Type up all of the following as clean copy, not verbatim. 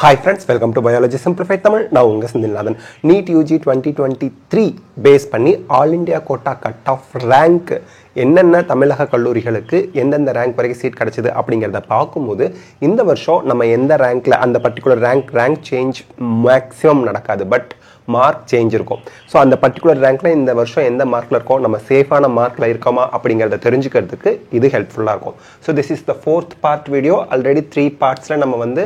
Hi friends, welcome to Biology Simplified Tamil. நான் உங்க Senthilnathan. NEET UG 2023 base பண்ணி all India quota cut off rank என்னென்ன தமிழக கல்லூரிகளுக்கு எந்தெந்த ரேங்க் வரைக்கும் சீட் கிடைச்சது அப்படிங்கிறத பார்க்கும்போது இந்த வருஷம் நம்ம எந்த ரேங்க்ல அந்த பர்டிகுலர் ரேங்க் சேஞ்ச் மேக்ஸிமம் நடக்காது, பட் மார்க் சேஞ்ச் இருக்கும். ஸோ அந்த பர்டிகுலர் ரேங்க்ல இந்த வருஷம் எந்த மார்க்ல இருக்கோம், நம்ம சேஃபான மார்க்ல இருக்கோமா அப்படிங்கிறத தெரிஞ்சுக்கிறதுக்கு இது ஹெல்ப்ஃபுல்லாக இருக்கும். So this is the 4th part video. Already 3 பார்ட்ஸில் நம்ம வந்து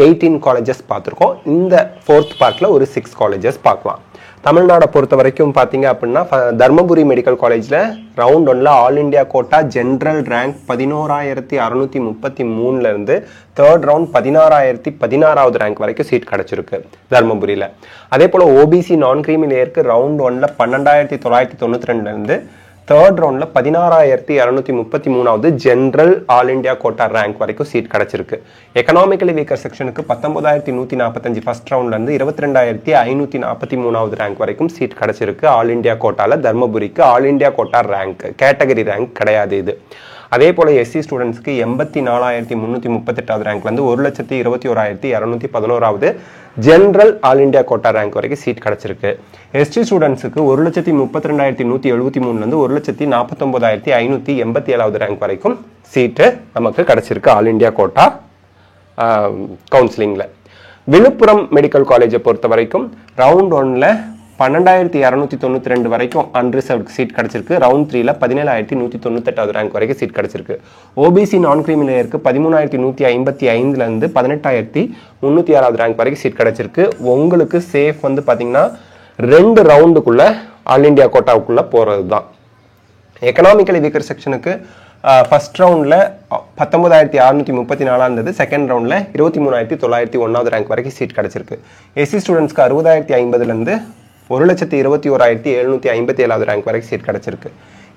18 காலேஜஸ் பார்த்துருக்கோம். இந்த 4th பார்ட்டில் ஒரு 6 காலேஜஸ் பார்க்கலாம். தமிழ்நாடை பொறுத்த வரைக்கும் பார்த்தீங்க அப்படின்னா தர்மபுரி மெடிக்கல் காலேஜில் ரவுண்ட் 1ல் all India quota general rank 11,633 third round 16,016வது ரேங்க் வரைக்கும் சீட் கிடைச்சிருக்கு தர்மபுரியில். அதே போல் ஓபிசி நான் கிரீமி லேயருக்கு ரவுண்ட் 1ல் 12,992 தேர்ட் ரவுண்டில் 16,233வது general all India quota rank வரைக்கும் சீட் கிடைச்சிருக்கு. எக்கனாமிக்கலி வீக்கர் செக்ஷனுக்கு 19,145 ஃபர்ஸ்ட் ரவுண்ட்லேருந்து 22,543வது ரேங்க் வரைக்கும் சீட் கிடைச்சிருக்கு. ஆல் இண்டியா கோட்டாவில் தர்மபுரிக்கு all India quota rank category rank கிடையாது இது. அதே போல் எஸ்சி ஸ்டூடெண்ட்ஸ்க்கு 84,338வது ரேங்க்லேருந்து 1,21,211வது general all India quota rank வரைக்கும் சீட் கிடைச்சிருக்கு. எஸ்டி ஸ்டூடெண்ட்ஸுக்கு 1,32,273லேருந்து 1,49,587வது ரேங்க் வரைக்கும் சீட்டு நமக்கு கிடைச்சிருக்கு ஆல் இண்டியா கோட்டா கவுன்சிலிங்கில். விழுப்புரம் மெடிக்கல் காலேஜை பொறுத்த வரைக்கும் ரவுண்ட் 1ல் 12,292 வரைக்கும் அன்ரிசர்வ்டு சீட் கிடைச்சிருக்கு. ரவுண்ட் 3ல் 17,198வது ரேங்க் வரைக்கும் சீட் கிடைச்சிருக்கு. ஓபிசி நான் கிரீமி லேயருக்கு 13,155லேருந்து 18,306வது ரேங்க் வரைக்கும் சீட் கிடைச்சிருக்கு. உங்களுக்கு சேஃப் வந்து பார்த்தீங்கன்னா 2 ரவுண்டுக்குள்ள ஆல் இண்டியா கோட்டாவுக்குள்ள போகிறது தான். எக்கனாமிக்கலி வீக்கர் செக்ஷனுக்கு ஃபர்ஸ்ட் ரவுண்டில் 19,634 இருந்தது. செகண்ட் ரவுண்டில் 23,901வது ரேங்க் வரைக்கும் சீட் கிடைச்சிருக்கு. எஸ்சி ஸ்டூடெண்ட்ஸ்க்கு 60,050லேருந்து 1,20,757வது ரேங்க் வரைக்கும் சீட் கிடைச்சிருக்கு.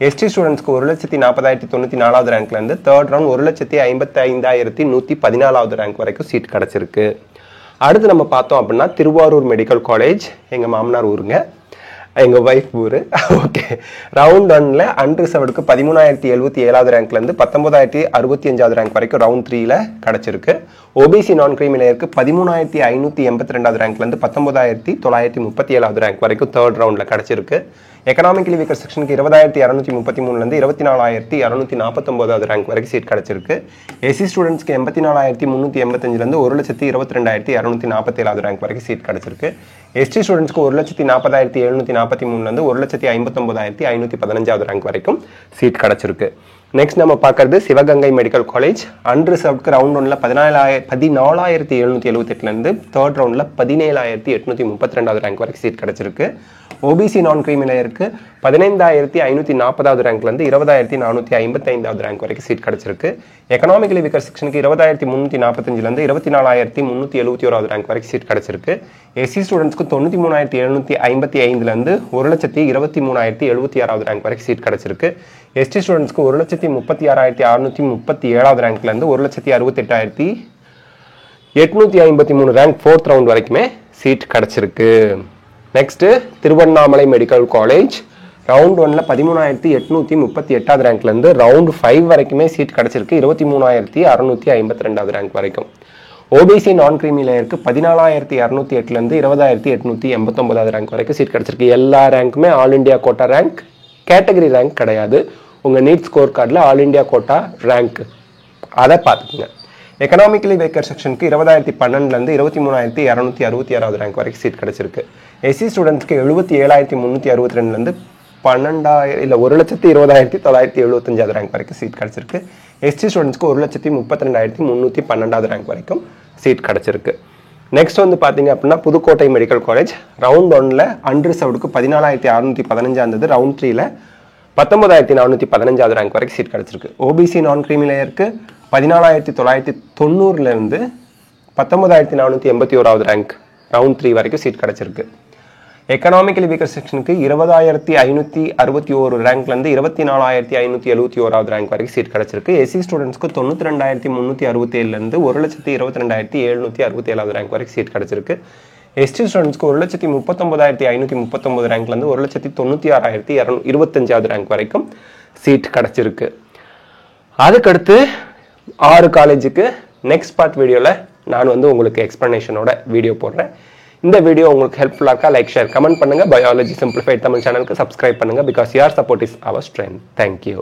எஸ்டி ஸ்டூடெண்ட்ஸ்க்கு 1,40,094வது ரேங்க்லேருந்து தேர்ட் ரவுண்ட் 1,55,114வது ரேங்க் வரைக்கும் சீட் கிடைச்சிருக்கு. அடுத்து நம்ம பார்த்தோம் அப்படின்னா திருவாரூர் மெடிக்கல் காலேஜ் எங்கள் மாமனார் ஊருங்க, எங்கள் ஒய்ஃப் ஊர். ஓகே, ரவுண்ட் 1ல் அன்ரிசர்வ்டுக்கு 13,077வது ரேங்க்லேருந்து 19,065வது ரேங்க் வரைக்கும் ரவுண்ட் 3ல் கிடச்சிருக்கு. ஓபிசி நான் கிரீமி லேயருக்கு 13,582வது ரேங்க்லேருந்து 19,937வது ரேங்க் வரைக்கும் தேர்ட் ரவுண்டில் கிடச்சிருக்கு. எக்கனாமிக்கலி வீக்கர் செக்ஷனுக்கு 20,233லேருந்து 24,249வது ரேங்க் வரைக்கும் சீட் கிடச்சிருக்கு. எஸ்சி ஸ்டூடெண்ட்ஸ்க்கு 84,385லேருந்து 1,22,247வது ரேங்க் வரைக்கும் சீட் கிடச்சிருக்கு. எஸ்டி ஸ்டூடெண்ட்ஸ்க்கு 1,40,743லேருந்து 1,59,515வது ரேங்க் வரைக்கும் சீட் கிடச்சிருக்கு. நெக்ஸ்ட் நம்ம பார்க்கறது சிவகங்கை மெடிக்கல் காலேஜ். அன்ரிசர்வ்டுக்கு ரவுண்ட் 1ல் 14,778லேருந்து தேர்ட் ரவுண்டில் 17,832வது ரேங்க் வரைக்கும் சீட் கிடச்சிருக்கு. ஓபிசி நான் கிரீமி லேயருக்கு 15,540வது ரேங்க்லேருந்து 20,455வது ரேங்க் வரைக்கும் சீட் கிடச்சிருக்கு. எக்கனாமிக்கலி வீக்கர் செக்ஷனுக்கு 20,345லேருந்து 24,371வது ரேங்க் வரைக்கும் சீட் கிடச்சிருக்கு. எஸ்சி ஸ்டூடெண்ட்ஸ்க்கு 93,755லேருந்து 1,23,076வது ரேங்க் வரைக்கும் சீட் கிடச்சிருக்கு. எஸ்டி ஸ்டூடெண்ட்ஸ்க்கு 1,36,637வது ரேங்க்லேருந்து 1,68,853 ரேங்க் 4th ரவுண்ட் வரைக்குமே சீட் கிடச்சிருக்கு. Next Tiruvannamalai medical college round 1ல் 13,838வது ரேங்க்லேருந்து ரவுண்ட் 5 வரைக்குமே சீட் கிடச்சிருக்கு. 23,652வது ரேங்க் வரைக்கும். ஓபிசி நான் கிரீமி லேயருக்கு 14,208லேருந்து 20,889வது ரேங்க் வரைக்கும் சீட் கிடச்சிருக்கு. எல்லா ரேங்க்குமே all India quota rank, category rank கிடையாது. உங்கள் நீட் ஸ்கோர் கார்டில் ஆல் இண்டியா கோட்டா ரேங்க் அதை பார்த்துக்குங்க. எக்கனாமிக்கலி வீக்கர் செக்ஷனுக்கு 20,012லேருந்து 23,266வது ரேங்க் வரைக்கும் சீட் கிடச்சிருக்கு. எஸ்சி ஸ்டூடெண்ட்ஸ்க்கு 77,362லேருந்து 1,20,975வது ரேங்க் வரைக்கும் சீட் கிடச்சிருக்கு. எஸ்டி ஸ்டூடெண்ட்ஸ்க்கு 1,32,312வது ரேங்க் வரைக்கும் சீட் கிடச்சிருக்கு. நெக்ஸ்ட் வந்து பார்த்தீங்க அப்படின்னா புதுக்கோட்டை மெடிக்கல் காலேஜ் ரவுண்ட் 1ல் அன்ரிசர்வ்டுக்கு 14,615 இருந்தது. ரவுண்ட் 3ல் 19,415வது ரேங்க் வரைக்கும் சீட் கிடச்சிருக்கு. ஓபிசி நான் கிரீமி லேயருக்கு 14,990லேருந்து 19,481வது ரேங்க் ரவுண்ட் 3 வரைக்கும் சீட் கிடச்சிருக்கு. எக்கனாமிக்கலி வீக்கர் செக்ஷனுக்கு 20,561 ரேங்க்லேருந்து 24,571வது ரேங்க் வரைக்கும் சீட் கிடச்சிருக்கு. எஸ்சி ஸ்டூடெண்ட்ஸ்க்கு 92,367லேருந்து 1,20,767வது ரேங்க் வரைக்கும் சீட் கிடச்சிருக்கு. எஸ்டி ஸ்டூடெண்ட்ஸ்க்கு 1,39,539 ரேங்க்லேருந்து 1,96,225வது ரேங்க் வரைக்கும் சீட் கிடச்சிருக்கு. அதுக்கடுத்து 6 காலேஜுக்கு நெக்ஸ்ட் பார்ட் வீடியோவில் நான் வந்து உங்களுக்கு எக்ஸ்ப்ளனேஷனோட வீடியோ போடுறேன். இந்த வீடியோ உங்களுக்கு ஹெல்ப்ஃபுல்லாக இருக்கா? லைக், ஷேர், கமெண்ட் பண்ணுங்கள். பயாலஜி சிம்பிளிஃபைட் தமிழ் சேனலுக்கு சப்ஸ்கிரைப் பண்ணுங்கள். Because your support is our strength. Thank you.